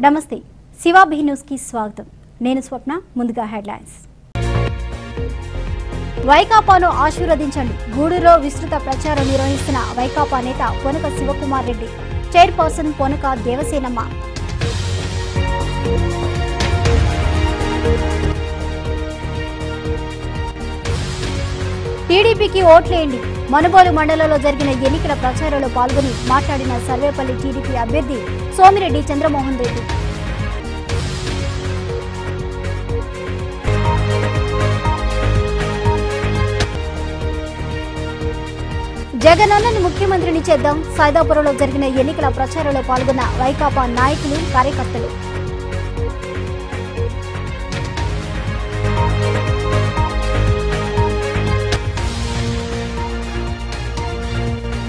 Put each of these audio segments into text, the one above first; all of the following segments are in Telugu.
నమస్తే శివాబి న్యూస్ కి స్వాగతం. నేను స్వప్న. ముందుగా హెడ్లైన్స్. వైకాపాను ఆశీర్వదించండి. గూడూరులో విస్తృత ప్రచారం నిర్వహిస్తున్న వైకాపా నేత పొనక శివకుమార్ రెడ్డి, చైర్పర్సన్ పొనక దేవసేనమ్మ. టీడీపీకి ఓట్లేయండి. మనుబోలు మండలంలో జరిగిన ఎన్నికల ప్రచారంలో పాల్గొని మాట్లాడిన సర్వేపల్లి టీడీపీ అభ్యర్థి సోమిరెడ్డి చంద్రమోహన్ రెడ్డి. జగనన్నను ముఖ్యమంత్రిని చేద్దాం. సైదాపురంలో జరిగిన ఎన్నికల ప్రచారంలో పాల్గొన్న వైకాపా నాయకులు, కార్యకర్తలు.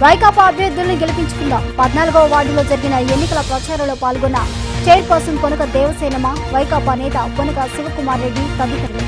వైకాపా అభ్యర్థులను గెలిపించుకుందాం. 14వ వార్డులో జరిగిన ఎన్నికల ప్రచారంలో పాల్గొన్న చైర్పర్సన్ పొనక దేవసేనమ్మ, వైకాపా నేత పొనక శివకుమార్ రెడ్డి తదితరులు.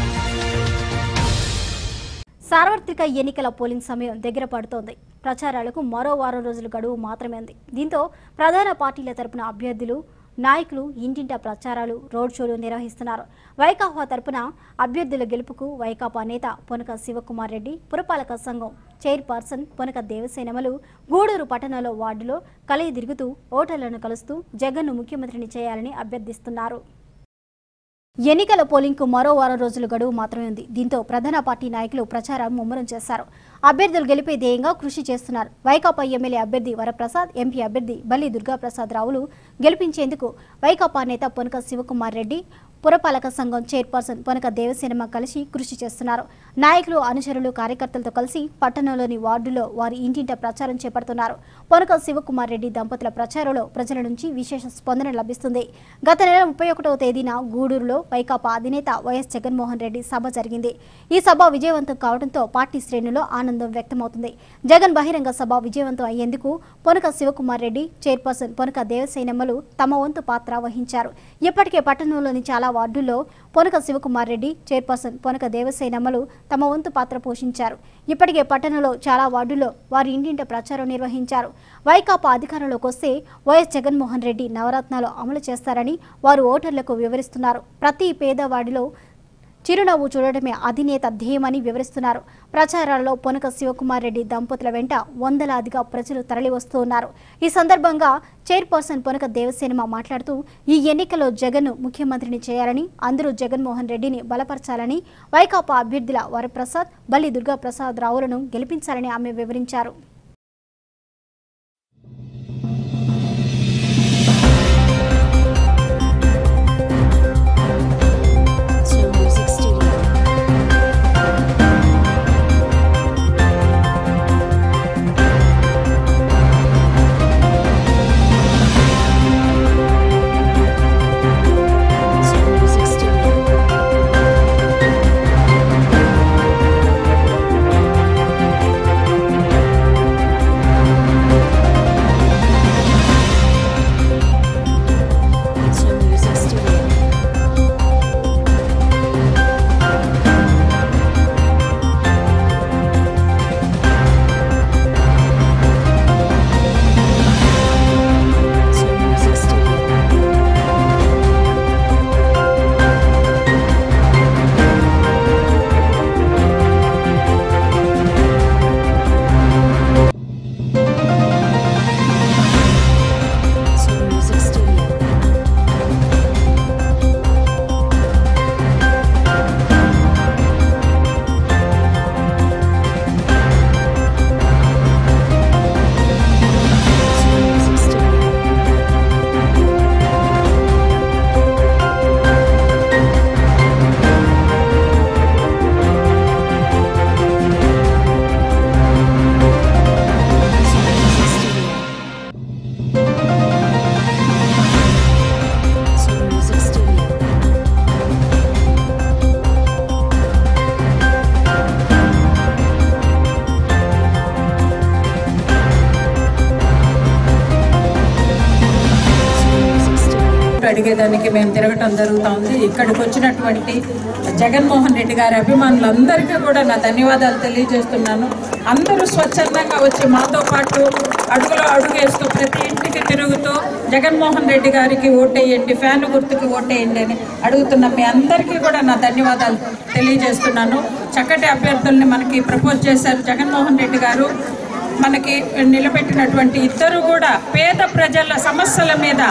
సార్వత్రిక ఎన్నికల పోలింగ్ సమయం దగ్గర పడుతోంది. ప్రచారాలకు మరో వారం రోజుల గడువు మాత్రమే ఉంది. దీంతో ప్రధాన పార్టీల తరపున అభ్యర్థులు, నాయకులు ఇంటింటా ప్రచారాలు, రోడ్ షోలు నిర్వహిస్తున్నారు. వైకాపా తరపున అభ్యర్థుల గెలుపుకు వైకాపా నేత పొనక శివకుమార్ రెడ్డి, పురపాలక సంఘం చైర్పర్సన్ పొనక దేవసేనమలు గూడూరు పట్టణంలో వార్డులో కలిగి తిరుగుతూ ఓటర్లను కలుస్తూ జగన్ను ముఖ్యమంత్రిని చేయాలని అభ్యర్థిస్తున్నారు. ఎన్నికల పోలింగ్ కు మరో వారం రోజుల గడువు మాత్రమే ఉంది. దీంతో ప్రధాన పార్టీ నాయకులు ప్రచారం ముమ్మరం చేశారు. అభ్యర్థులు గెలిపే ధ్యేయంగా కృషి చేస్తున్నారు. వైకాపా ఎమ్మెల్యే అభ్యర్థి వరప్రసాద్, ఎంపీ అభ్యర్థి బల్లి దుర్గాప్రసాద్ రావులు గెలిపించేందుకు వైకాపా నేత పొనక శివకుమార్ రెడ్డి, పురపాలక సంఘం చైర్పర్సన్ పొనక దేవసేనమ్మ కలిసి కృషి చేస్తున్నారు. నాయకులు, అనుచరులు, కార్యకర్తలతో కలిసి పట్టణంలోని వార్డులో వారి ఇంటింట ప్రచారం చేపడుతున్నారు. పొనక శివకుమార్ రెడ్డి దంపతుల ప్రచారంలో ప్రజల నుంచి విశేష స్పందన లభిస్తుంది. గత నెల 31వ తేదీన గూడూరులో వైకాపా అధినేత వైఎస్ జగన్మోహన్ రెడ్డి సభ జరిగింది. ఈ సభ విజయవంతం కావడంతో పార్టీ శ్రేణుల్లో ఆనందం వ్యక్తమవుతుంది. జగన్ బహిరంగ సభ విజయవంతం అయ్యేందుకు పొనక శివకుమార్ రెడ్డి, చైర్పర్సన్ పొనక దేవసేనమ్మలు తమ వంతు పాత్ర వహించారు. ఇప్పటికే పట్టణంలోని చాలా వార్డుల్లో పొనక శివకుమార్ రెడ్డి, చైర్పర్సన్ పొనక దేవసేనమ్మలు తమ వంతు పాత్ర పోషించారు. ఇప్పటికే పట్టణంలో చాలా వార్డుల్లో వారి ఇంటింట ప్రచారం నిర్వహించారు. వైకాపా అధికారంలోకి వస్తే వైఎస్ జగన్మోహన్ రెడ్డి నవరత్నాలు అమలు చేస్తారని వారు ఓటర్లకు వివరిస్తున్నారు. ప్రతి పేదవాడిలో చిరునవ్వు చూడటమే అధినేత ధ్యేయమని వివరిస్తున్నారు. ప్రచారాల్లో పొనక శివకుమార్ రెడ్డి దంపతుల వెంట వందలాదిగా ప్రజలు తరలివస్తూ ఉన్నారు. ఈ సందర్భంగా చైర్పర్సన్ పొనక దేవసేనమ్మ మాట్లాడుతూ, ఈ ఎన్నికల్లో జగన్ను ముఖ్యమంత్రిని చేయాలని, అందరూ జగన్మోహన్ రెడ్డిని బలపరచాలని, వైకాపా అభ్యర్థుల వరప్రసాద్, బల్లి దుర్గాప్రసాద్ రావులను గెలిపించాలని ఆమె వివరించారు. ఓటు అడిగేదానికి మేము తిరగటం జరుగుతుంది. ఇక్కడికి వచ్చినటువంటి జగన్మోహన్ రెడ్డి గారి అభిమానులందరికీ కూడా నా ధన్యవాదాలు తెలియజేస్తున్నాను. అందరూ స్వచ్ఛందంగా వచ్చి మాతో పాటు అడుగులో అడుగు వేస్తూ ప్రతి ఇంటికి తిరుగుతూ జగన్మోహన్ రెడ్డి గారికి ఓటేయండి, ఫ్యాన్ గుర్తుకి ఓటేయండి అని అడుగుతున్న మీ అందరికీ కూడా నా ధన్యవాదాలు తెలియజేస్తున్నాను. చక్కటి అభ్యర్థుల్ని మనకి ప్రపోజ్ చేశారు జగన్మోహన్ రెడ్డి గారు. మనకి నిలబెట్టినటువంటి ఇద్దరు కూడా పేద ప్రజల సమస్యల మీద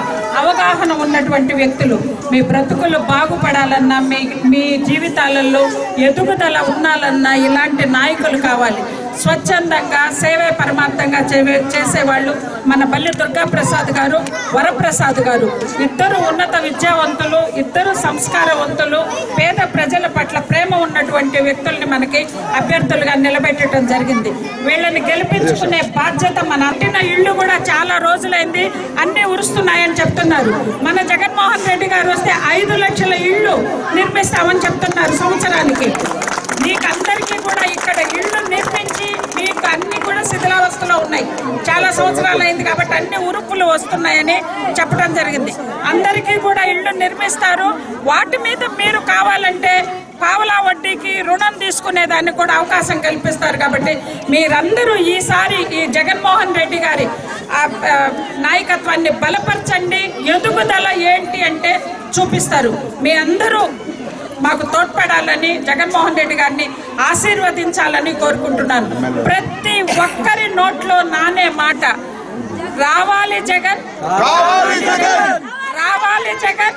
అవగాహన ఉన్నటువంటి వ్యక్తులు. మీ బ్రతుకులు బాగుపడాలన్నా, మీ జీవితాలలో ఎదుగుదల ఉండాలన్నా ఇలాంటి నాయకులు కావాలి. స్వచ్ఛందంగా సేవే పరమార్థంగా చేసేవాళ్ళు మన బల్లి దుర్గాప్రసాద్ గారు, వరప్రసాద్ గారు ఇద్దరు ఉన్నత విద్యావంతులు, ఇద్దరు సంస్కారవంతులు, పేద ప్రజల పట్ల ప్రేమ ఉన్నటువంటి వ్యక్తుల్ని మనకి అభ్యర్థులుగా నిలబెట్టడం జరిగింది. వీళ్ళని గెలిపించుకునే బాధ్యత మన అంటిన ఇళ్ళు కూడా చాలా రోజులైంది, అన్నీ ఉరుస్తున్నాయని చెప్తున్నారు. మన జగన్మోహన్ రెడ్డి గారు వస్తే 5 లక్షల ఇళ్ళు నిర్మిస్తామని చెప్తున్నారు సంవత్సరానికి. మీకు అందరికీ కూడా ఇక్కడ ఇళ్ళు నిర్మించి మీకు అన్ని కూడా శిథిలావస్థలో ఉన్నాయి. చాలా సంవత్సరాలు అయింది కాబట్టి అన్ని ఉరుపులు వస్తున్నాయని చెప్పడం జరిగింది. అందరికీ కూడా ఇళ్ళు నిర్మిస్తారు. వాటి మీద మీరు కావాలంటే పావలా వడ్డీకి రుణం తీసుకునేదాన్ని కూడా అవకాశం కల్పిస్తారు. కాబట్టి మీరందరూ ఈసారి ఈ జగన్మోహన్ రెడ్డి గారి నాయకత్వాన్ని బలపరచండి. ఎదుగుదల ఏంటి అంటే చూపిస్తారు. మీ అందరూ మాకు తోడ్పడాలని, జగన్మోహన్ రెడ్డి గారిని ఆశీర్వదించాలని కోరుకుంటున్నాను. ప్రతి ఒక్కరి నోట్లో నానే మాట, రావాలి జగన్, రావాలి జగన్.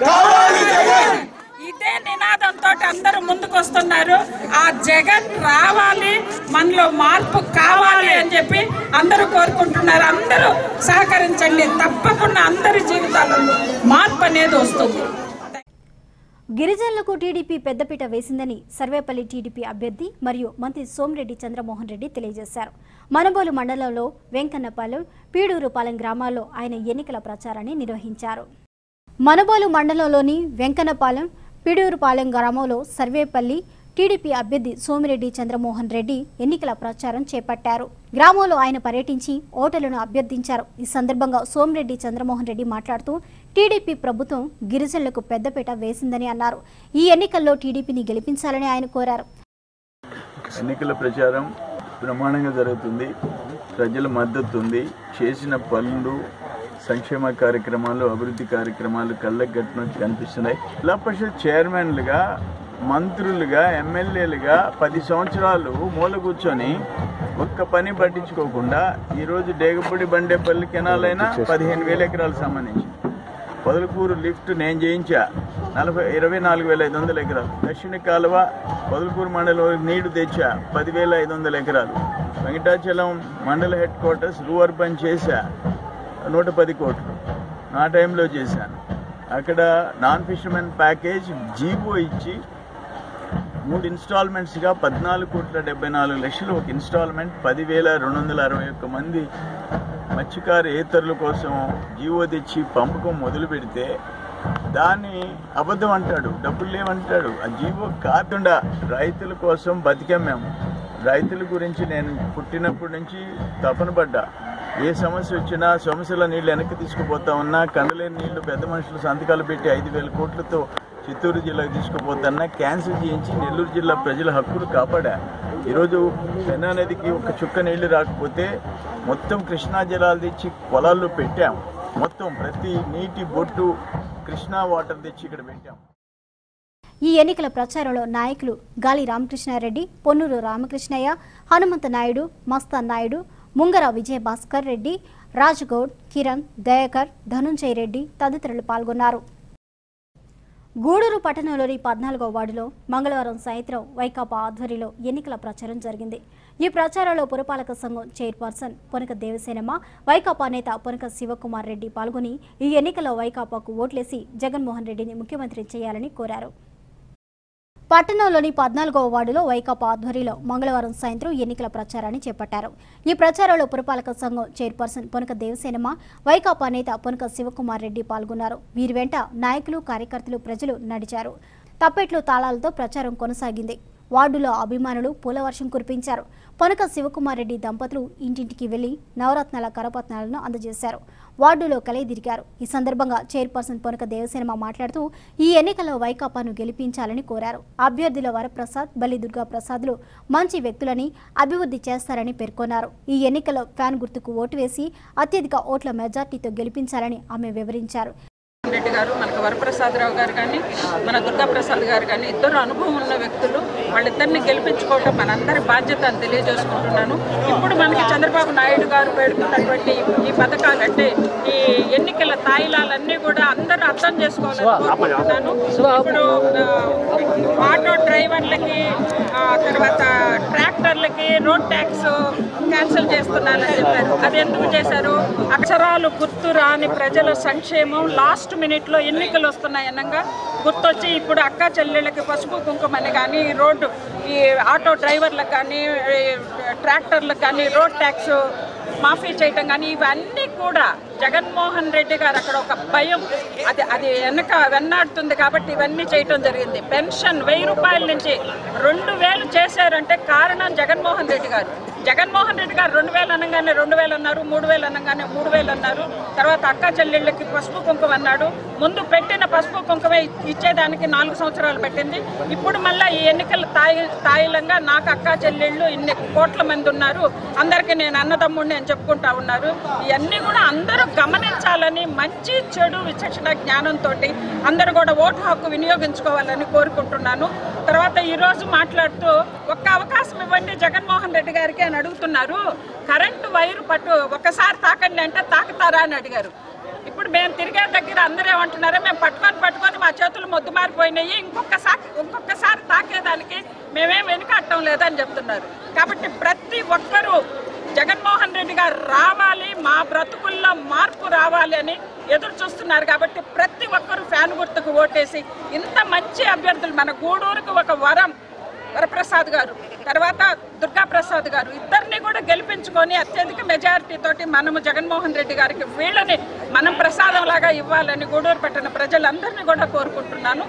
ఇదే నినాదంతో అందరూ ముందుకు వస్తున్నారు. ఆ జగన్ రావాలి, మనలో మార్పు కావాలి అని చెప్పి అందరూ కోరుకుంటున్నారు. అందరూ సహకరించండి. తప్పకుండా అందరి జీవితాలలో మార్పు అనేది వస్తుంది. గిరిజనులకు టీడీపీ పెద్దపీట వేసిందని సర్వేపల్లి టీడీపీ అభ్యర్థి మరియు మంత్రి సోమిరెడ్డి చంద్రమోహన్ రెడ్డి తెలియజేశారు. మనుబోలు మండలంలో వెంకన్నపాలెం, పీడూరుపాలెం గ్రామాల్లో ఆయన ఎన్నికల ప్రచారాన్ని నిర్వహించారు. మనుబోలు మండలంలోని వెంకన్నపాలెం, పీడూరుపాలెం గ్రామంలో సర్వేపల్లి టీడీపీ అభ్యర్థి సోమిరెడ్డి చంద్రమోహన్ రెడ్డి ఎన్నికల ప్రచారం చేపట్టారు. గ్రామంలో ఆయన పర్యటించి ఓటర్లను అభ్యర్థించారు. ఈ సందర్భంగా సోమిరెడ్డి చంద్రమోహన్ రెడ్డి మాట్లాడుతూ టీడీపీ ప్రభుత్వం గిరిజనులకు పెద్దపీట వేసిందని అన్నారు. ఈ ఎన్నికల్లో టీడీపీని గెలిపించాలని ఆయన కోరారు. ఎన్నికల ప్రచారం బ్రహ్మాండంగా జరుగుతుంది. ప్రజల మద్దతు ఉంది. చేసిన పనులు, సంక్షేమ కార్యక్రమాలు, అభివృద్ధి కార్యక్రమాలు కళ్ళకు కట్టినట్టు కనిపిస్తున్నాయి. జిల్లా పరిషత్ చైర్మన్లుగా, మంత్రులుగా, ఎమ్మెల్యేలుగా 10 సంవత్సరాలు మూల కూర్చొని ఒక్క పని పట్టించుకోకుండా ఈరోజు డేగపూడి బండేపల్లి కెనాలైనా 15,000 ఎకరాలకు సంబంధించి, పొదలకూరు లిఫ్ట్ నేను చేయించా 24,500 ఎకరాలు, దక్షిణ కాలువ పొదలకూరు మండలం నీళ్లు తెచ్చా 10,500 ఎకరాలు, వెంకటాచలం మండల హెడ్ క్వార్టర్స్ రూఅర్బన్ చేశా 110 కోట్లు నా టైంలో చేశాను. అక్కడ నాన్ ఫిషర్మెన్ ప్యాకేజ్ జీవో ఇచ్చి 3 ఇన్స్టాల్మెంట్స్గా 14,74,00,000 ఒక ఇన్స్టాల్మెంట్, 10,261 మంది మత్స్యకారేతరుల కోసం జీవో తెచ్చి పంపకం మొదలు పెడితే దాన్ని అబద్ధం అంటాడు, డబ్బులు లేవంటాడు. ఆ జీవో కాకుండా రైతుల కోసం బతికాం మేము. రైతుల గురించి నేను పుట్టినప్పటి నుంచి తపన పడ్డా. ఏ సమస్య వచ్చినా సమస్యల నీళ్ళు వెనక్కి తీసుకుపోతా ఉన్నా, కండలేని నీళ్లు పెద్ద మనుషులు సంతకాలు పెట్టి 5,000 కోట్లతో చిత్తూరు జిల్లాకు తీసుకుపోతున్నా క్యాన్సిల్ చేయించి నెల్లూరు జిల్లా ప్రజల హక్కులు కాపాడా. ఈరోజు పెన్నా నదికి ఒక చుక్క నీళ్లు రాకపోతే మొత్తం కృష్ణా జలాలు తెచ్చి పొలాల్లో పెట్టాం. మొత్తం ప్రతి నీటి బొట్టు కృష్ణా వాటర్ తెచ్చి ఇక్కడ పెట్టాం. ఈ ఎన్నికల ప్రచారంలో నాయకులు గాలి రామకృష్ణారెడ్డి, పొన్నూరు రామకృష్ణయ్య, హనుమంత నాయుడు, మస్తాన్ నాయుడు, ముంగర విజయభాస్కర్ రెడ్డి, రాజ్గౌడ్, కిరణ్, దయాకర్, ధనుంజయ రెడ్డి తదితరులు పాల్గొన్నారు. గూడూరు పట్టణంలోని 14వ వార్డులో మంగళవారం సాయంత్రం వైకాపా ఆధ్వర్యంలో ఎన్నికల ప్రచారం జరిగింది. ఈ ప్రచారంలో పురపాలక సంఘం చైర్పర్సన్ పొనక దేవసేనమ్మ, వైకాపా నేత పొనక శివకుమార్ రెడ్డి పాల్గొని ఈ ఎన్నికల్లో వైకాపాకు ఓట్లేసి జగన్మోహన్ రెడ్డిని ముఖ్యమంత్రి చేయాలని కోరారు. పట్టణంలోని 14వ వార్డులో వైకాపా ఆధ్వర్యంలో మంగళవారం సాయంత్రం ఎన్నికల ప్రచారాన్ని చేపట్టారు. ఈ ప్రచారంలో పురపాలక సంఘం చైర్పర్సన్ పొనక దేవసేనమ్మ, వైకాపా నేత పొనక శివకుమార్ రెడ్డి పాల్గొన్నారు. వీరి వెంట నాయకులు, కార్యకర్తలు, ప్రజలు నడిచారు. తప్పెట్లు తాళాలతో ప్రచారం కొనసాగింది. వార్డులో అభిమానులు పూలవర్షం కురిపించారు. పొనక శివకుమార్ రెడ్డి దంపతులు ఇంటింటికి వెళ్లి నవరత్నాల కరపత్నాలను అందజేశారు. వార్డులో కలిదిరిగారు. ఈ సందర్భంగా చైర్పర్సన్ పొనక దేవసేనమ్మ మాట్లాడుతూ ఈ ఎన్నికల్లో వైకాపాను గెలిపించాలని కోరారు. అభ్యర్థుల వరప్రసాద్, బల్లి దుర్గా ప్రసాద్లు మంచి వ్యక్తులని, అభివృద్ధి చేస్తారని పేర్కొన్నారు. ఈ ఎన్నికల్లో ఫ్యాన్ గుర్తుకు ఓటు వేసి అత్యధిక ఓట్ల మెజార్టీతో గెలిపించాలని ఆమె వివరించారు. రెడ్డి గారు, మనకు వరప్రసాదరావు గారు కానీ, మన దుర్గాప్రసాద్ గారు కానీ ఇద్దరు అనుభవం ఉన్న వ్యక్తులు. వాళ్ళిద్దరిని గెలిపించుకోవటం మనందరి బాధ్యత అని తెలియజేసుకుంటున్నాను. ఇప్పుడు మనకి చంద్రబాబు నాయుడు గారు పెడుతున్నటువంటి ఈ పథకాలు అంటే ఈ ఎన్నికల తాయిలాలన్నీ కూడా అందరూ అర్థం చేసుకోవాలని కోరుకుంటున్నాను. ఇప్పుడు ఆటో డ్రైవర్లకి, తర్వాత ట్రాక్టర్లకి రోడ్ ట్యాక్స్ క్యాన్సిల్ చేస్తున్నారని చెప్పారు. అది ఎందుకు చేశారు? అక్షరాలు గుర్తు రాని ప్రజల సంక్షేమం లాస్ట్ మినిట్లో ఎన్నికలు వస్తున్నాయి అనంగా గుర్తొచ్చి ఇప్పుడు అక్క చెల్లెళ్ళకి పసుపు కుంకుమని కానీ, రోడ్డు ఈ ఆటో డ్రైవర్లకు కానీ, ట్రాక్టర్లకు కానీ రోడ్ ట్యాక్స్ మాఫీ చేయటం కానీ ఇవన్నీ కూడా జగన్మోహన్ రెడ్డి గారు అక్కడ ఒక భయం అది వెన్నాడుతుంది కాబట్టి ఇవన్నీ చేయటం జరిగింది. పెన్షన్ 1000 రూపాయల నుంచి 2000 చేశారంటే కారణం జగన్మోహన్ రెడ్డి గారు. జగన్మోహన్ రెడ్డి గారు 2000 అనగానే 2000 అన్నారు, 3000 అనగానే 3000 అన్నారు. తర్వాత అక్క చెల్లెళ్ళకి పసుపు కుంకుమ అన్నాడు. ముందు పెట్టిన పసుపు కుంకుమే ఇచ్చేదానికి 4 సంవత్సరాలు పెట్టింది. ఇప్పుడు మళ్ళీ ఈ ఎన్నికల తాయిలంగా నాకు అక్క చెల్లెళ్ళు ఇన్ని కోట్ల మంది ఉన్నారు, అందరికీ నేను అన్నదమ్ముడిని అని చెప్పుకుంటా ఉన్నారు. ఇవన్నీ కూడా అందరూ గమనించాలని, మంచి చెడు విచక్షణ జ్ఞానంతో అందరూ కూడా ఓటు హక్కు వినియోగించుకోవాలని కోరుకుంటున్నాను. తర్వాత ఈరోజు మాట్లాడుతూ ఒక్క అవకాశం ఇవ్వండి జగన్మోహన్ రెడ్డి గారికి అని అడుగుతున్నారు. కరెంటు వైరు ఒక్కసారి తాకండి అంటే తాకుతారా అని అడిగారు. ఇప్పుడు మేము తిరిగే దగ్గర అందరూ ఏమంటున్నారో మేము పట్టుకొని మా చేతులు మొద్దు మారిపోయినాయి, ఇంకొకసారి తాకేదానికి మేమేం వెనుకట్టం లేదని చెప్తున్నారు. కాబట్టి ప్రతి ఒక్కరూ జగన్మోహన్ రెడ్డి గారు రావాలి, మా బ్రతుకుల్లో మార్పు రావాలి అని ఎదురు చూస్తున్నారు. కాబట్టి ప్రతి ఒక్కరూ ఫ్యాన్ గుర్తుకు ఓటేసి ఇంత మంచి అభ్యర్థులు మన గూడూరుకు ఒక వరప్రసాద్ గారు, తర్వాత దుర్గాప్రసాద్ గారు ఇద్దరిని కూడా గెలిపించుకొని అత్యధిక మెజారిటీ తోటి మనము జగన్మోహన్ రెడ్డి గారికి వీళ్ళని మనం ప్రసాదం లాగా ఇవ్వాలని గూడూరు పట్టణ ప్రజలందరినీ కూడా కోరుకుంటున్నాను.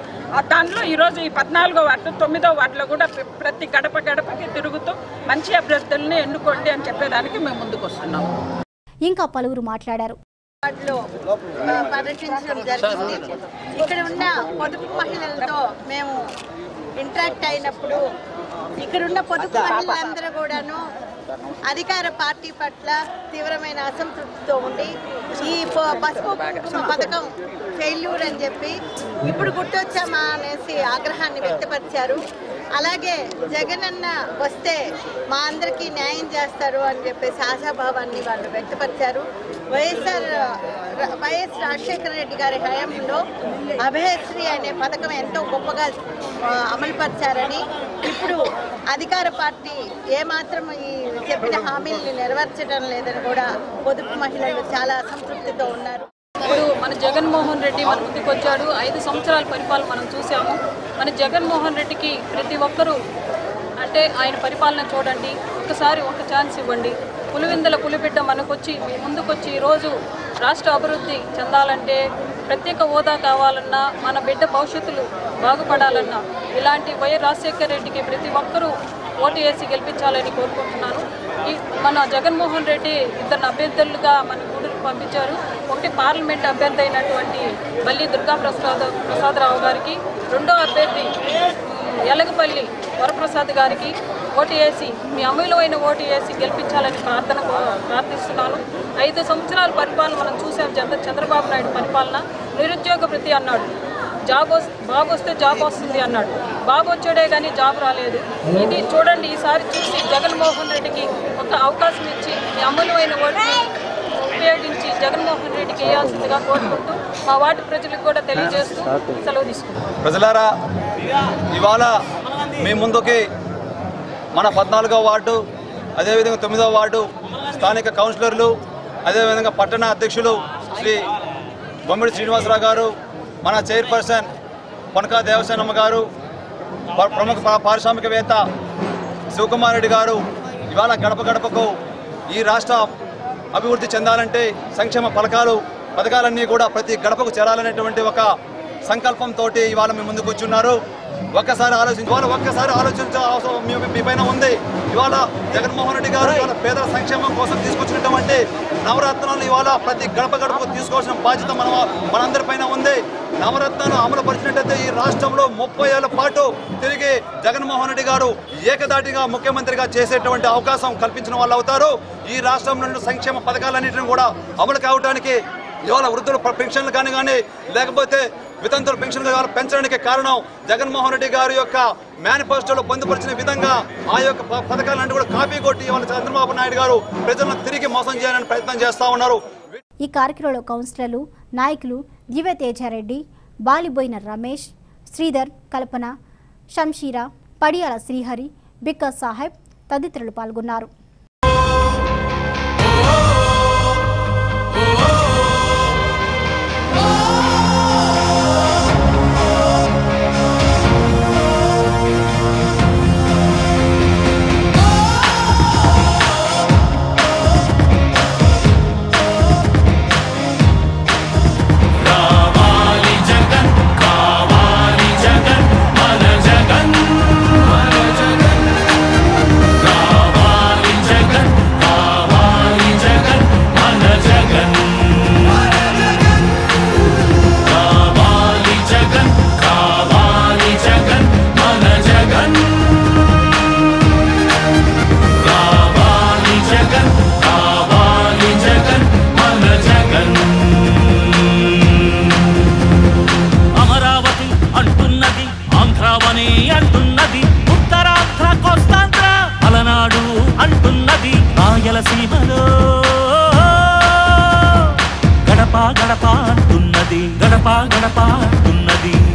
దానిలో ఈరోజు ఈ 14వ వార్డు 9వ వార్డులో కూడా ప్రతి గడపకి తిరుగుతూ మంచి అభ్యర్థుల్ని ఎన్నుకోండి అని చెప్పేదానికి మేము ముందుకు వస్తున్నాము. ఇంకా పలువురు మాట్లాడారు. పర్యటించడం జరిగింది. ఇక్కడ ఉన్న పొదుపు మహిళలతో మేము ఇంటరాక్ట్ అయినప్పుడు ఇక్కడున్న పొదుపు మహిళలందరూ కూడాను అధికార పార్టీ పట్ల తీవ్రమైన అసంతృప్తితో ఉండి ఈ పసుపు కుంకుమ పథకం ఫెయిల్యూర్ అని చెప్పి ఇప్పుడు గుర్తొచ్చామా అనేసి ఆగ్రహాన్ని వ్యక్తపరిచారు. అలాగే జగనన్న వస్తే మా అందరికీ న్యాయం చేస్తారు అని చెప్పేసి ఆశాభావాన్ని వాళ్ళు వ్యక్తపరిచారు. వైఎస్ రాజశేఖర రెడ్డి గారి హయాంలో అభయశ్రీ అనే పథకం ఎంతో గొప్పగా అమలుపరిచారని, ఇప్పుడు అధికార పార్టీ ఏమాత్రం ఈ చెప్పిన హామీల్ని నెరవేర్చడం లేదని కూడా పొదుపు మహిళలు చాలా అసంతృప్తితో ఉన్నారు. ఇప్పుడు మన జగన్మోహన్ రెడ్డి మన ముందుకు వచ్చాడు. 5 సంవత్సరాల పరిపాలన మనం చూసాము. మన జగన్మోహన్ రెడ్డికి ప్రతి ఒక్కరూ అంటే ఆయన పరిపాలన చూడండి, ఒక్కసారి ఒక ఛాన్స్ ఇవ్వండి. పులివిందల పులిబిడ్డ మనకొచ్చి ముందుకొచ్చి ఈరోజు రాష్ట్ర అభివృద్ధి చెందాలంటే, ప్రత్యేక హోదా కావాలన్నా, మన బిడ్డ భవిష్యత్తులు బాగుపడాలన్నా ఇలాంటి వైఎస్ రాజశేఖర రెడ్డికి ప్రతి ఒక్కరూ ఓటు వేసి గెలిపించాలని కోరుకుంటున్నాను. మన జగన్మోహన్ రెడ్డి 2 అభ్యర్థులుగా మన గూడూరుకు పంపించారు. ఒకటి పార్లమెంట్ అభ్యర్థి అయినటువంటి బల్లి దుర్గాప్రసాదరావు గారికి, 2వ అభ్యర్థి ఎలగపల్లి వరప్రసాద్ గారికి ఓటు వేసి మీ అమూల్యమైన ఓటు వేసి గెలిపించాలని ప్రార్థిస్తున్నాను. 5 సంవత్సరాల పరిపాలన మనం చూసాం. చంద్రబాబు నాయుడు పరిపాలన నిరుద్యోగ భృతి అన్నాడు, బాబు వస్తే జాబ్ వస్తుంది అన్నాడు. బాబు వచ్చాడే కానీ జాబ్ రాలేదు. ఇది చూడండి, ఈసారి చూసి జగన్మోహన్ రెడ్డికి ఒక అవకాశం ఇచ్చి మీ అమూల్యమైన ఓటుని ఉపయోగించి జగన్మోహన్ రెడ్డికి వేయాల్సిందిగా కోరుకుంటూ మా వార్డు ప్రజలకు కూడా తెలియజేస్తూ సెలవు తీసుకుంటాం. ప్రజలారా, ఇవాళ మీ ముందుకి మన 14వ వార్డు, అదేవిధంగా 9వ వార్డు స్థానిక కౌన్సిలర్లు, అదేవిధంగా పట్టణ అధ్యక్షులు శ్రీ బొమ్మిడి శ్రీనివాసరావు గారు, మన చైర్పర్సన్ పొనక దేవసేనమ్మ గారు, ప్రముఖ పారిశ్రామికవేత్త శివకుమార్ రెడ్డి గారు ఇవాళ గడపకు ఈ రాష్ట్ర అభివృద్ధి చెందాలంటే సంక్షేమ పథకాలన్నీ కూడా ప్రతి గడపకు చేరాలనేటువంటి ఒక సంకల్పంతో ఇవాళ మీ ముందుకు వచ్చున్నారు. ఒక్కసారి ఆలోచించే అవసరం మీ పైన ఉంది. ఇవాళ జగన్మోహన్ రెడ్డి గారు ఇవాళ పేదల సంక్షేమం కోసం తీసుకొచ్చినటువంటి నవరత్నాలు ఇవాళ ప్రతి గడప గడపకు తీసుకోవాల్సిన బాధ్యత మనందరి పైన ఉంది. నవరత్నాలు అమలు పరిచినట్టయితే ఈ రాష్ట్రంలో 30 ఏళ్ల పాటు తిరిగి జగన్మోహన్ రెడ్డి గారు ఏకదాటిగా ముఖ్యమంత్రిగా చేసేటువంటి అవకాశం కల్పించిన వాళ్ళు అవుతారు. ఈ రాష్ట్రం నుండి సంక్షేమ పథకాలన్నింటినీ కూడా అమలు కావడానికి ఇవాళ వృద్ధుల పెన్షన్లు కానీ లేకపోతే వితంతుల పెన్షన్ పెంచడానికి కారణం జగన్మోహన్ రెడ్డి గారి యొక్క మేనిఫెస్టోలో పొందుపరిచిన విధంగా ఆ యొక్క పథకాలన్నీ కూడా కాపీ కొట్టి ఇవాళ చంద్రబాబు నాయుడు గారు ప్రజలను తిరిగి మోసం చేయాలని ప్రయత్నం చేస్తా ఉన్నారు. ఈ కార్యక్రమంలో కౌన్సిలర్లు, నాయకులు దివ్యతేజారెడ్డి, బాలిబోయిన రమేష్, శ్రీధర్, కల్పన, షంషీరా, పడియాల శ్రీహరి, బిక్క సాహెబ్ తదితరులు పాల్గొన్నారు.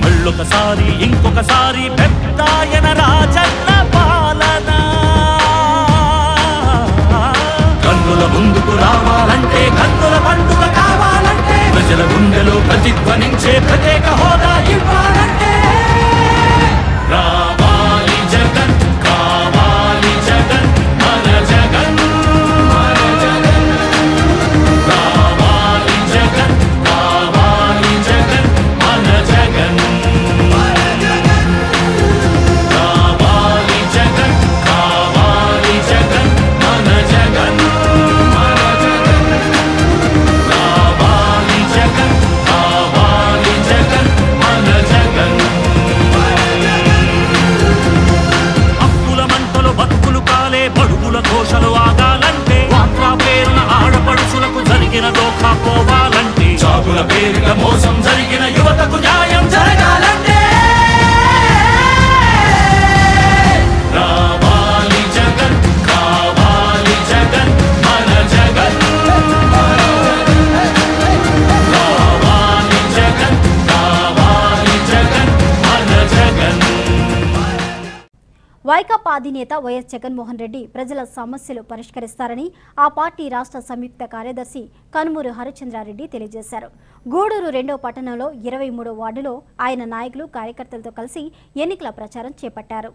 మళ్ళొకసారి ఇంకొకసారి పెద్దాయన రాజన్న పాలన కన్నుల ముందుకు రావాలంటే కన్నుల పండుగ కావాలంటే ప్రజల గుండెలో ప్రతిధ్వనించే ప్రత్యేక హోదా ఇవ్వాలంటే రావాలి జగన్, కావాలి జగన్, మన జగన్, రావాలి జగన్, కావాలి జగన్, మన జగన్, రావాలి జగన్, కావాలి జగన్, మన జగన్, రావాలి జగన్, కావాలి జగన్, మన జగన్. అప్పుల మంటలు బతుకులు కాలే బడుగుల ఘోషలు ఆగాలంటే, వాట్రా పేరున ఆడపడుచులకు జరిగిన దోఖా పోవాలంటే, జాబుల పేరిట మోసం జరిగిన యువతకు న్యాయం జరగాలంటే రావాలి జగన్, కావాలి జగన్, మన జగన్, రావాలి జగన్, కావాలి జగన్, మన జగన్. వైకాపా అధినేత వైఎస్ జగన్మోహన్ రెడ్డి ప్రజల సమస్యలు పరిష్కరిస్తారని ఆ పార్టీ రాష్ట్ర సంయుక్త కార్యదర్శి కనుమూరు హరిచంద్రారెడ్డి తెలియజేశారు. గూడూరు 2వ పట్టణంలో 23వ వార్డులో ఆయన నాయకులు, కార్యకర్తలతో కలిసి ఎన్నికల ప్రచారం చేపట్టారు.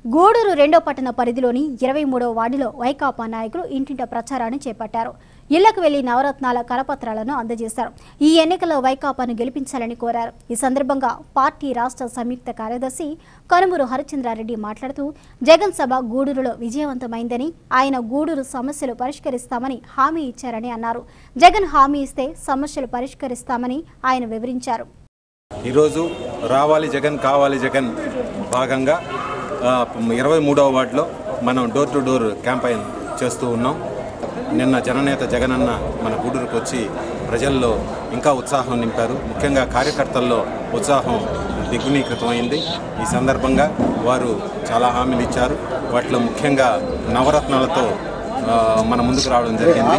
గూడూరు 2వ పట్టణ పరిధిలోని 23వ వార్డులో వైకాపా నాయకులు ఇంటింట ప్రచారాన్ని చేపట్టారు. ఇళ్లకు వెళ్లి నవరత్నాల కరపత్రాలను అందజేశారు. ఈ ఎన్నికల్లో వైకాపాను గెలిపించాలని కోరారు. ఈ సందర్భంగా పార్టీ రాష్ట్ర సంయుక్త కార్యదర్శి కనుమూరు హరిచంద్రారెడ్డి మాట్లాడుతూ, జగన్ సభ గూడూరులో విజయవంతమైందని, ఆయన గూడూరు సమస్యలు పరిష్కరిస్తామని హామీ ఇచ్చారని అన్నారు. జగన్ హామీ ఇస్తే సమస్యలు పరిష్కరిస్తామని ఆయన వివరించారు. ఈరోజు రావాలి జగన్, కావాలి జగన్ భాగంగా 23వ వార్డులో మనం డోర్ టు డోర్ క్యాంపెయిన్ చేస్తూ ఉన్నాం. నిన్న జననేత జగనన్న మన గూడూరుకు వచ్చి ప్రజల్లో ఇంకా ఉత్సాహం నింపారు. ముఖ్యంగా కార్యకర్తల్లో ఉత్సాహం దిగ్గునీకృతమైంది. ఈ సందర్భంగా వారు చాలా హామీలు ఇచ్చారు. వాటిలో ముఖ్యంగా నవరత్నాలతో మన ముందుకు రావడం జరిగింది.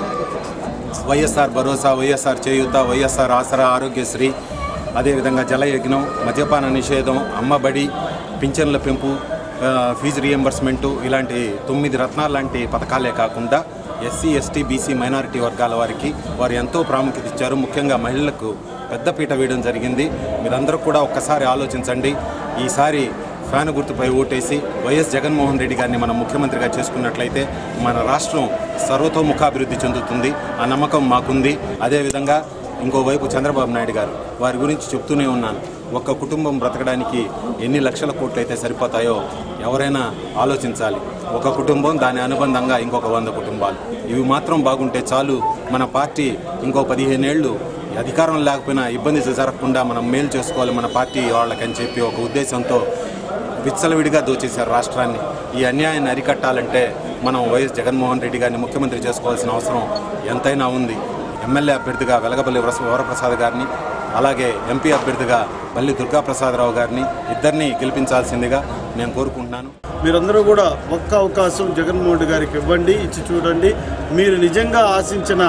వైఎస్ఆర్ భరోసా, వైఎస్ఆర్ చేయూత, వైఎస్ఆర్ ఆసరా, ఆరోగ్యశ్రీ, అదేవిధంగా జలయజ్ఞం, మద్యపాన నిషేధం, అమ్మబడి, పింఛన్ల పెంపు, ఫీజు రియంబర్స్మెంటు, ఇలాంటి 9 రత్నాలు లాంటి పథకాలే కాకుండా ఎస్సీ, ఎస్టీ, బీసీ, మైనారిటీ వర్గాల వారికి వారు ఎంతో ప్రాముఖ్యత ఇచ్చారు. ముఖ్యంగా మహిళలకు పెద్దపీట వేయడం జరిగింది. మీరందరూ కూడా ఒక్కసారి ఆలోచించండి. ఈసారి ఫ్యాన్ గుర్తుపై ఓటేసి వైఎస్ జగన్మోహన్ రెడ్డి గారిని మనం ముఖ్యమంత్రిగా చేసుకున్నట్లయితే మన రాష్ట్రం సర్వతోముఖాభివృద్ధి చెందుతుంది. ఆ నమ్మకం మాకుంది. అదేవిధంగా ఇంకోవైపు చంద్రబాబు నాయుడు గారు, వారి గురించి చెప్తూనే ఉన్నాను. ఒక్క కుటుంబం బ్రతకడానికి ఎన్ని లక్షల కోట్లు అయితే సరిపోతాయో ఎవరైనా ఆలోచించాలి. ఒక కుటుంబం, దాని అనుబంధంగా ఇంకొక 100 కుటుంబాలు, ఇవి మాత్రం బాగుంటే చాలు. మన పార్టీ ఇంకో 15 ఏళ్ళు అధికారం లేకపోయినా ఇబ్బంది జరగకుండా మనం మేలు చేసుకోవాలి మన పార్టీ వాళ్ళకని చెప్పి ఒక ఉద్దేశంతో విచ్చలవిడిగా దోచేశారు రాష్ట్రాన్ని. ఈ అన్యాయాన్ని అరికట్టాలంటే మనం వైఎస్ జగన్మోహన్ రెడ్డి గారిని ముఖ్యమంత్రి చేసుకోవాల్సిన అవసరం ఎంతైనా ఉంది. ఎమ్మెల్యే అభ్యర్థిగా వెలగపల్లి వరప్రసాద్ గారిని, అలాగే ఎంపీ అభ్యర్థిగా బల్లి దుర్గాప్రసాదరావు గారిని ఇద్దరిని గెలిపించాల్సిందిగా నేను కోరుకుంటున్నాను. మీరందరూ కూడా ఒక్క అవకాశం జగన్మోహన్ రెడ్డి గారికి ఇవ్వండి, ఇచ్చి చూడండి. మీరు నిజంగా ఆశించిన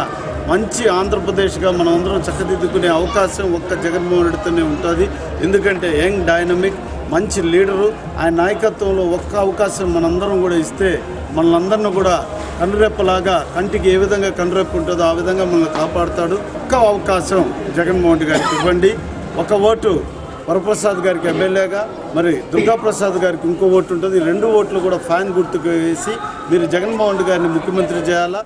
మంచి ఆంధ్రప్రదేశ్గా మనం అందరం చక్కదిద్దుకునే అవకాశం ఒక్క జగన్మోహన్ రెడ్డితోనే ఉంటుంది. ఎందుకంటే యంగ్, డైనమిక్, మంచి లీడరు. ఆయన నాయకత్వంలో ఒక్క అవకాశం మనందరం కూడా ఇస్తే మనలందరినీ కూడా కనురెప్పలాగా, కంటికి ఏ విధంగా కనురెప్ప ఉంటుందో ఆ విధంగా మనల్ని కాపాడుతాడు. ఒక్క అవకాశం జగన్మోహన్ రెడ్డి గారికి ఇవ్వండి. ఒక ఓటు వరప్రసాద్ గారికి ఎమ్మెల్యేగా, మరి దుర్గాప్రసాద్ గారికి ఇంకో ఓటు ఉంటుంది. 2 ఓట్లు కూడా ఫ్యాన్ గుర్తుకు వేసి మీరు జగన్మోహన్ రెడ్డి గారిని ముఖ్యమంత్రి చేయాలా.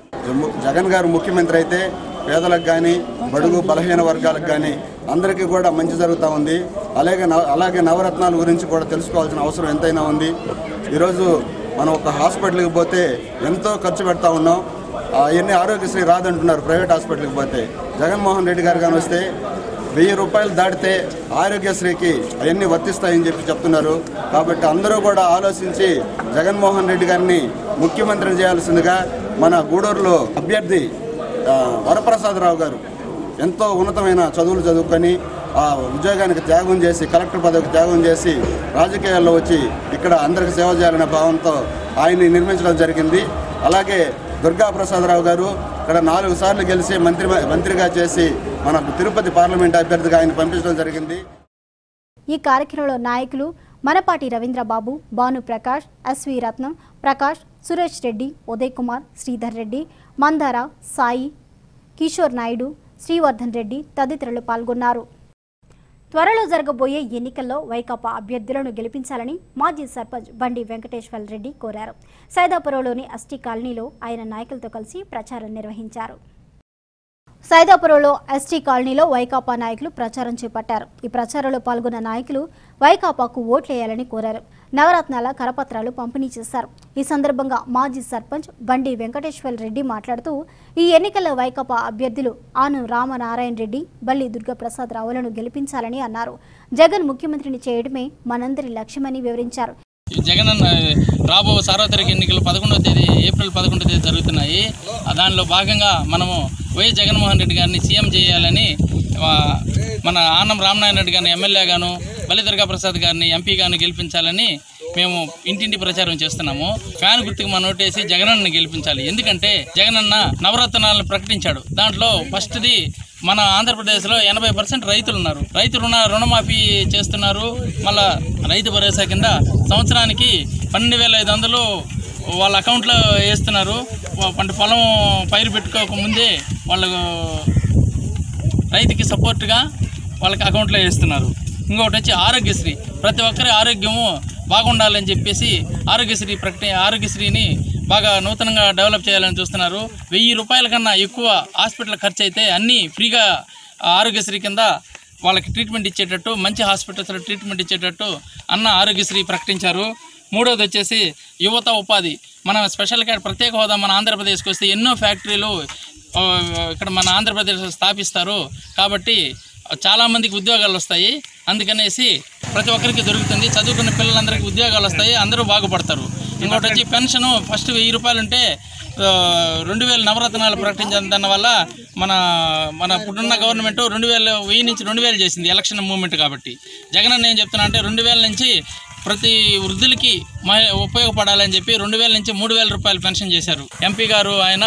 జగన్ గారు ముఖ్యమంత్రి అయితే పేదలకు కానీ, బడుగు బలహీన వర్గాలకు కానీ అందరికీ కూడా మంచి జరుగుతూ ఉంది. అలాగే నవరత్నాల గురించి కూడా తెలుసుకోవాల్సిన అవసరం ఎంతైనా ఉంది. ఈరోజు మనం ఒక హాస్పిటల్కి పోతే ఎంతో ఖర్చు పెడతా ఉన్నాం. అవన్నీ ఆరోగ్యశ్రీ రాదంటున్నారు ప్రైవేట్ హాస్పిటల్కి పోతే. జగన్మోహన్ రెడ్డి గారు కానీ వస్తే 1000 రూపాయలు దాటితే ఆరోగ్యశ్రీకి అవన్నీ వర్తిస్తాయని చెప్తున్నారు. కాబట్టి అందరూ కూడా ఆలోచించి జగన్మోహన్ రెడ్డి గారిని ముఖ్యమంత్రిని చేయాల్సిందిగా మన గూడూరులో అభ్యర్థి వరప్రసాదరావు గారు ఎంతో ఉన్నతమైన చదువులు చదువుకొని ఆ ఉద్యోగానికి త్యాగం చేసి, కలెక్టర్ పదవికి త్యాగం చేసి రాజకీయాల్లో వచ్చి ఇక్కడ అందరికి సేవ చేయాలనే భావంతో ఆయన్ని నిర్మించడం జరిగింది. అలాగే దుర్గాప్రసాదరావు గారు ఇక్కడ 4 సార్లు గెలిచి మంత్రిగా చేసి మన తిరుపతి పార్లమెంట్ అభ్యర్థిగా ఆయన పంపించడం జరిగింది. ఈ కార్యక్రమంలో నాయకులు మనపాటి రవీంద్రబాబు, భాను ప్రకాష్, ఎస్వి రత్నం, ప్రకాష్, సురేష్ రెడ్డి, ఉదయ్ కుమార్, శ్రీధర్ రెడ్డి, మందార, సాయి, కిషోర్ నాయుడు, శ్రీవర్ధన్ రెడ్డి తదితరులు పాల్గొన్నారు. త్వరలో జరగబోయే ఎన్నికల్లో వైకాపా అభ్యర్థులను గెలిపించాలని మాజీ సర్పంచ్ బండి వెంకటేశ్వర రెడ్డి కోరారు. సైదాపురంలోని ఎస్టీ కాలనీలో ఆయన నాయకులతో కలిసి ప్రచారం నిర్వహించారు. సైదాపురంలో ఎస్టీ కాలనీలో వైకాపా నాయకులు ప్రచారం చేపట్టారు. ఈ ప్రచారంలో పాల్గొన్న నాయకులు వైకాపాకు ఓట్లేయాలని కోరారు. నవరత్నాల కరపత్రాలు పంపిణీ చేశారు. ఈ సందర్భంగా మాజీ సర్పంచ్ బండి వెంకటేశ్వర రెడ్డి మాట్లాడుతూ ఈ ఎన్నికల్లో వైకాపా అభ్యర్థులు ఆను రామనారాయణ రెడ్డి, బల్లి దుర్గాప్రసాదరావులను గెలిపించాలని అన్నారు. జగన్ ముఖ్యమంత్రిని చేయడమే మనందరి లక్ష్యమని వివరించారు. జగన్ రాబో సార్వత్రిక ఎన్నికలు 11వ తేదీ ఏప్రిల్ 11వ తేదీ జరుగుతున్నాయి. దానిలో భాగంగా మనము వైఎస్ జగన్మోహన్ రెడ్డి గారిని సీఎం చేయాలని మన ఆనం రామనారాయణ రెడ్డి గారిని ఎమ్మెల్యేగాను, బల్లి దుర్గాప్రసాద్ గారిని ఎంపీగాను గెలిపించాలని మేము ఇంటింటి ప్రచారం చేస్తున్నాము. ఫ్యాన్ గుర్తుకు మన ఓటేసి జగనన్నని గెలిపించాలి. ఎందుకంటే జగనన్న నవరత్నాలను ప్రకటించాడు. దాంట్లో ఫస్ట్ది మన ఆంధ్రప్రదేశ్లో 80% రైతులు ఉన్నారు. రైతు రుణమాఫీ చేస్తున్నారు. మళ్ళా రైతు భరోసా కింద సంవత్సరానికి 12,500 వాళ్ళ అకౌంట్లో వేస్తున్నారు. పంట పొలం పైరు పెట్టుకోకముందే వాళ్ళకు రైతుకి సపోర్ట్గా వాళ్ళకి అకౌంట్లో వేస్తున్నారు. ఇంకొకటి వచ్చి ఆరోగ్యశ్రీ, ప్రతి ఒక్కరి ఆరోగ్యము బాగుండాలని చెప్పేసి ఆరోగ్యశ్రీని బాగా నూతనంగా డెవలప్ చేయాలని చూస్తున్నారు. 1000 రూపాయల కన్నా ఎక్కువ హాస్పిటల్ ఖర్చు అయితే అన్నీ ఫ్రీగా ఆరోగ్యశ్రీ కింద వాళ్ళకి ట్రీట్మెంట్ ఇచ్చేటట్టు, మంచి హాస్పిటల్స్లో ట్రీట్మెంట్ ఇచ్చేటట్టు అన్న ఆరోగ్యశ్రీ ప్రకటించారు. మూడోది వచ్చేసి యువత ఉపాధి. మన స్పెషల్ క్యాట్ ప్రత్యేక హోదా మన ఆంధ్రప్రదేశ్కి వస్తే ఎన్నో ఫ్యాక్టరీలు ఇక్కడ మన ఆంధ్రప్రదేశ్లో స్థాపిస్తారు. కాబట్టి చాలామందికి ఉద్యోగాలు వస్తాయి. అందుకనేసి ప్రతి ఒక్కరికి దొరుకుతుంది. చదువుకున్న పిల్లలందరికీ ఉద్యోగాలు వస్తాయి, అందరూ బాగుపడతారు. ఇంకోటి వచ్చి పెన్షను ఫస్ట్ 1000 రూపాయలు ఉంటే 2000 నవరత్నాలు ప్రకటించిన దానివల్ల మన ఇప్పుడున్న గవర్నమెంట్ 1000 నుంచి 2000 చేసింది ఎలక్షన్ మూమెంట్. కాబట్టి జగన్ అన్న ఏం చెప్తున్నా అంటే 2000 నుంచి ప్రతి వృద్ధులకి ఉపయోగపడాలని చెప్పి 2000 నుంచి 3000 రూపాయలు పెన్షన్ చేశారు. ఎంపీ గారు ఆయన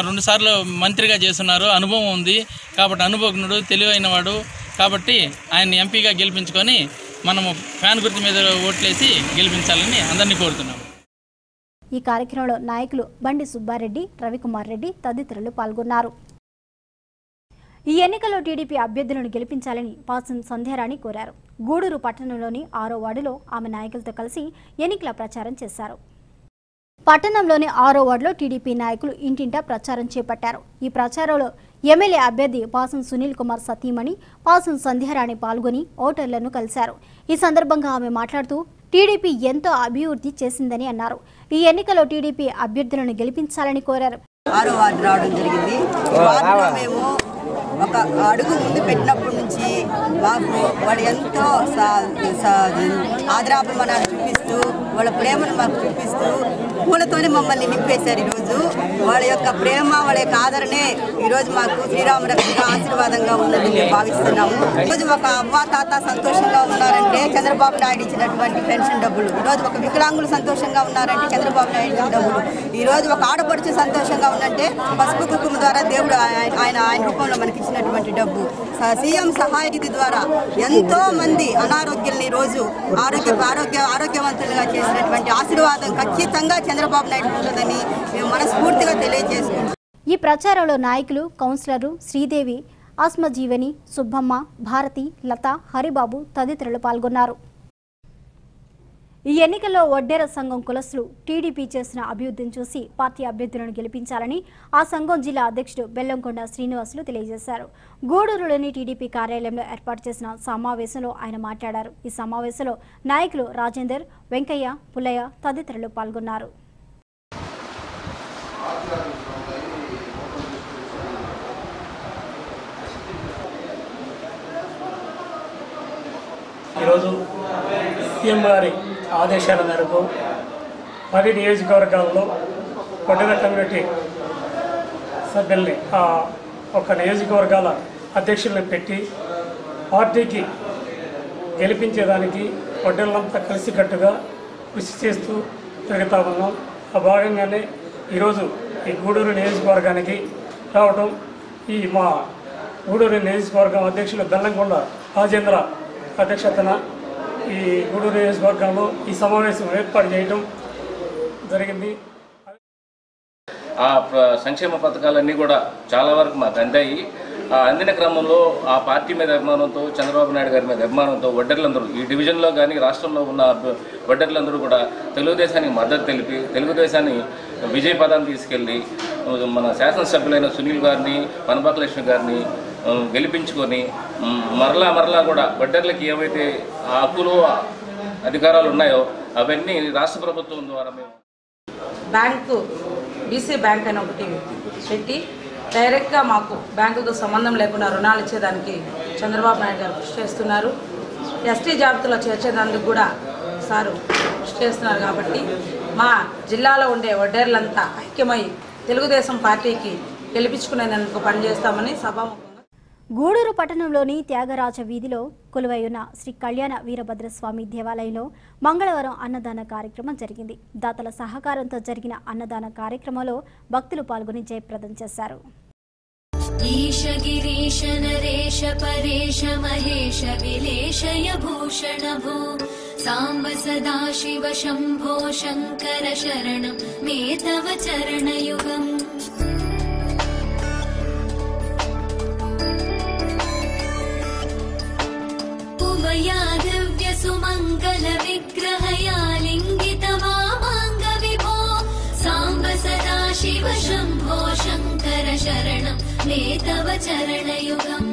2 సార్లు మంత్రిగా చేస్తున్నారు, అనుభవం ఉంది. కాబట్టి అనుభవజ్ఞుడు, తెలివైనవాడు. కాబట్టి ఆయన ఎంపీగా గెలిపించుకొని మనము ఫ్యాన్ గుర్తు మీద ఓట్లేసి గెలిపించాలని అందరినీ కోరుతున్నాము. ఈ కార్యక్రమంలో నాయకులు బండి సుబ్బారెడ్డి, రవికుమార్ రెడ్డి తదితరులు పాల్గొన్నారు. ఈ ఎన్నికల్లో టీడీపీ అభ్యర్థులను గెలిపించాలని పాసం సంధ్యారాణి కోరారు. గూడూరు పట్టణంలోని 6వ వార్డులో ఆమె నాయకులతో కలిసి ఎన్నికల ప్రచారం చేశారు. పట్టణంలోని 6వ వార్డులో టీడీపీ నాయకులు ఇంటింటా ప్రచారం చేపట్టారు. ఈ ప్రచారంలో ఎమ్మెల్యే అభ్యర్థి పాసం సునీల్ కుమార్ సతీమణి పాసం సంధ్యారాణి పాల్గొని ఓటర్లను కలిశారు. ఈ సందర్భంగా ఆమె మాట్లాడుతూ టీడీపీ ఎంతో అభివృద్ధి చేసిందని అన్నారు. ఈ ఎన్నికలో టీడీపీ అభ్యర్థులను గెలిపించాలని కోరారు. 6వ వార్డు రావడం జరిగింది. ఈ వార్డులో మేము ఒక అడుగు ముందు పెట్టినప్పటి నుంచి మాకు వాళ్ళు ఎంతో ఆదరాభిమానాలు చూపిస్తూ వాళ్ళ ప్రేమను మాకు చూపిస్తూ పూలతోనే మమ్మల్ని నింపేశారు. ఈరోజు వాళ్ళ యొక్క ప్రేమ వాళ్ళ యొక్క ఆదరణే ఈరోజు మాకు శ్రీరామరక్షగా ఆశీర్వాదంగా ఉందని మేము భావిస్తున్నాము. ఈరోజు ఒక అవ్వ తాత సంతోషంగా ఉన్నారంటే చంద్రబాబు నాయుడు ఇచ్చినటువంటి పెన్షన్ డబ్బులు, ఈరోజు ఒక వికలాంగులు సంతోషంగా ఉన్నారంటే చంద్రబాబు నాయుడు ఇచ్చిన డబ్బులు, ఈరోజు ఒక ఆడపడుచు సంతోషంగా ఉందంటే పసుపు కుంకుమ ద్వారా దేవుడు ఆయన రూపంలో మనకి ఇచ్చినటువంటి డబ్బు, సీఎం సహాయ నిధి ద్వారా ఎంతో మంది అనారోగ్యాన్ని రోజు ఆరోగ్యవంతులుగా చేసినటువంటి ఆశీర్వాదం ఖచ్చితంగా చంద్రబాబు నాయుడు ఉంటుందని మేము మనస్ఫూర్తిగా తెలియజేస్తున్నాం. ఈ ప్రచారంలో నాయకులు, కౌన్సిలర్లు శ్రీదేవి, ఆస్మజీవని, సుబ్బమ్మ, భారతి, లత, హరిబాబు తదితరులు పాల్గొన్నారు. ఈ ఎన్నికల్లో వడ్డేర సంఘం కులస్తులు టీడీపీ చేసిన అభివృద్ధిని చూసి పార్టీ అభ్యర్థులను గెలిపించాలని ఆ సంఘం జిల్లా అధ్యక్షుడు బెల్లంకొండ శ్రీనివాసులు తెలియజేశారు. గూడూరులోని టీడీపీ కార్యాలయంలో ఏర్పాటు చేసిన సమావేశంలో ఆయన మాట్లాడారు. ఈ సమావేశంలో నాయకులు రాజేందర్, వెంకయ్య, పుల్లయ్య తదితరులు పాల్గొన్నారు. ఈరోజు సీఎం గారి ఆదేశాల మేరకు 10 నియోజకవర్గాల్లో వడ్డేర కమ్యూనిటీ సభ్యుల్ని ఒక నియోజకవర్గాల అధ్యక్షుల్ని పెట్టి పార్టీకి గెలిపించేదానికి వడ్డేర్లంతా కలిసికట్టుగా కృషి చేస్తూ తిరుగుతా ఉన్నాం. ఆ భాగంగానే ఈరోజు ఈ గూడూరు నియోజకవర్గానికి రావడం, ఈ మా గూడూరు నియోజకవర్గం అధ్యక్షులు బెల్లంకొండ రాజేంద్ర అధ్యక్షతన ఈ గూడూరు నియోజకవర్గంలో ఈ సమావేశం ఏర్పాటు చేయడం జరిగింది. ఆ సంక్షేమ పథకాలన్నీ కూడా చాలా వరకు మాకు అందాయి. అందిన క్రమంలో ఆ పార్టీ మీద అభిమానంతో, చంద్రబాబు నాయుడు గారి మీద అభిమానంతో వడ్డర్లందరూ ఈ డివిజన్లో కానీ రాష్ట్రంలో ఉన్న వడ్డర్లందరూ కూడా తెలుగుదేశానికి మద్దతు తెలిపి తెలుగుదేశాన్ని విజయ పదాన్ని తీసుకెళ్ళి మన శాసనసభ్యులైన సునీల్ గారిని, పనబాక లక్ష్మి గారిని గెలిపించుకొని మరలా కూడా వడ్డర్లకి ఏవైతే హక్కులు అధికారాలు ఉన్నాయో అవన్నీ రాష్ట్ర ప్రభుత్వం ద్వారా మేము బ్యాంకు బీసీ బ్యాంక్ అని ఒకటి పెట్టి డైరెక్ట్గా మాకు బ్యాంకుతో సంబంధం లేకుండా రుణాలు ఇచ్చేదానికి చంద్రబాబు నాయుడు గారు కృషి చేస్తున్నారు. ఎస్టీ జాబితాలో చేర్చేందుకు కూడా సారు కృషి చేస్తున్నారు. కాబట్టి మా జిల్లాలో ఉండే వడ్డేర్లంతా ఐక్యమై తెలుగుదేశం పార్టీకి గెలిపించుకునేందుకు పనిచేస్తామని సభాముఖంగా. గూడూరు పట్టణంలోని త్యాగరాజ వీధిలో కొలువైన శ్రీ కళ్యాణ వీరభద్రస్వామి దేవాలయంలో మంగళవారం అన్నదాన కార్యక్రమం జరిగింది. దాతల సహకారంతో జరిగిన అన్నదాన కార్యక్రమంలో భక్తులు పాల్గొని జయప్రదం చేశారు. ఈశ గిరీశ నరేశ పరేశ మహేశ విలేశయ భూషణ భూ సాంబ సదాశివ శంభో శంకర శరణం మే తవ చరణయుగం. दिव्य सुमंगल विग्रहया लिंगित वामांग विभो सांब सदा शिव शंभो शंकर शरणं मे तव चरणयुगं.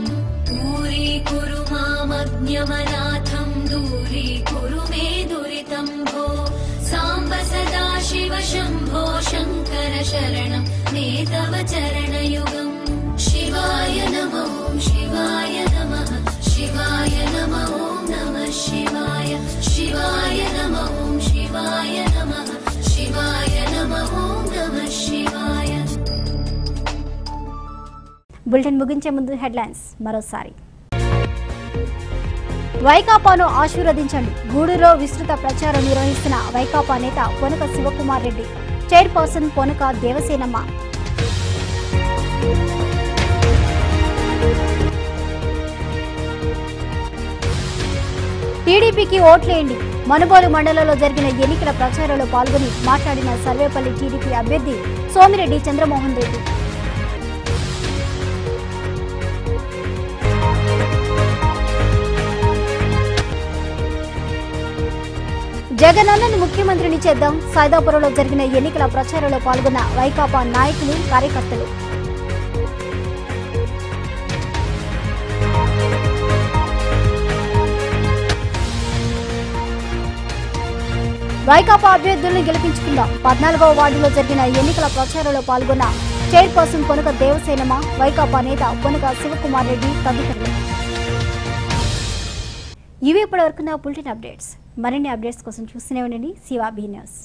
दूरी कुरु मामज्ञमनाथं दूरी कुरु मे दुरितं भो सांब सदा शिव शंभो शंकर शरणं मे तव चरणयुगं. शिवाय नमः शिवाय नमः शिवाय नमः नमः शिवाय शिवाय नमः शिवाय नमः शिवाय नमः नमः शिवाय. బులెటిన్ ముగించే ముందు హెడ్లైన్స్ మరోసారి. వైకాపాను ఆశీర్వదించండి. గూడూరులో విస్తృత ప్రచారం నిర్వహిస్తున్న వైకాపా నేత పొనక శివకుమార్ రెడ్డి, చైర్పర్సన్ పొనక దేవసేనమ్మ. టీడీపీకి ఓట్లేయండి. మనుబోలు మండలంలో జరిగిన ఎన్నికల ప్రచారంలో పాల్గొని మాట్లాడిన సర్వేపల్లి టీడీపీ అభ్యర్థి సోమిరెడ్డి చంద్రమోహన్ రెడ్డి. జగనన్నను ముఖ్యమంత్రిని చేద్దాం. సైదాపురంలో జరిగిన ఎన్నికల ప్రచారంలో పాల్గొన్న వైకాపా నాయకులు, కార్యకర్తలు. వైకాపా అభ్యర్థులను గెలిపించుకుందాం 14వ వార్డులో జరిగిన ఎన్నికల ప్రచారంలో పాల్గొన్న చైర్పర్సన్ పొనక దేవసేనమ, వైకాపా నేత పొనక శివకుమార్ రెడ్డి తదితరులు. ఇవి ఇప్పటివరకున్న బులెటిన్ అప్డేట్స్. మరిన్ని అప్డేట్స్ కోసం చూస్తూనే ఉండండి శివాబీ న్యూస్.